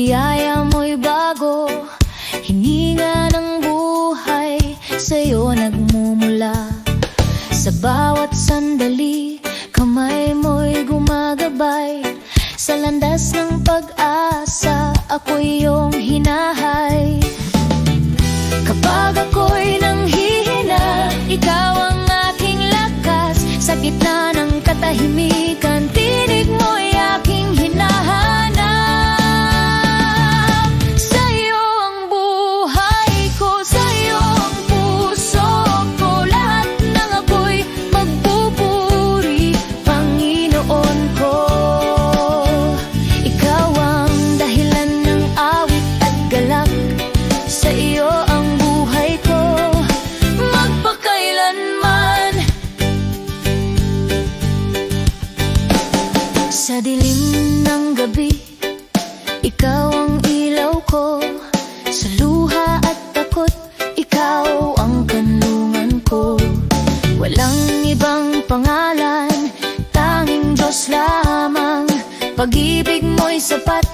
biyaya mo'y bago, hininga ng buhay sa'yo nagmumula. Sa bawat sandali, kamay mo'y gumagabay. Sa landas ng pag-asa, ako'y iyong hinahay. Kapag ako'y nanghihina, ikaw ang aking lakas. Sa gitna ng katahimikan, tinig mo'y aking hinahanap. Sa'yo ang buhay ko, sa'yo ang puso ko. Lahat ng ako'y magpupuri, Panginoon ko. Ikaw ang dahilan ng awit at galak. Sa iyo ang buhay ko, magpakailanman. Sa dilim ng gabi, ikaw ang ilaw ko. Sa luha at takot, ikaw ang kanlungan ko. Walang ibang pangalan, tanging Diyos lamang. Pag-ibig mo'y sapat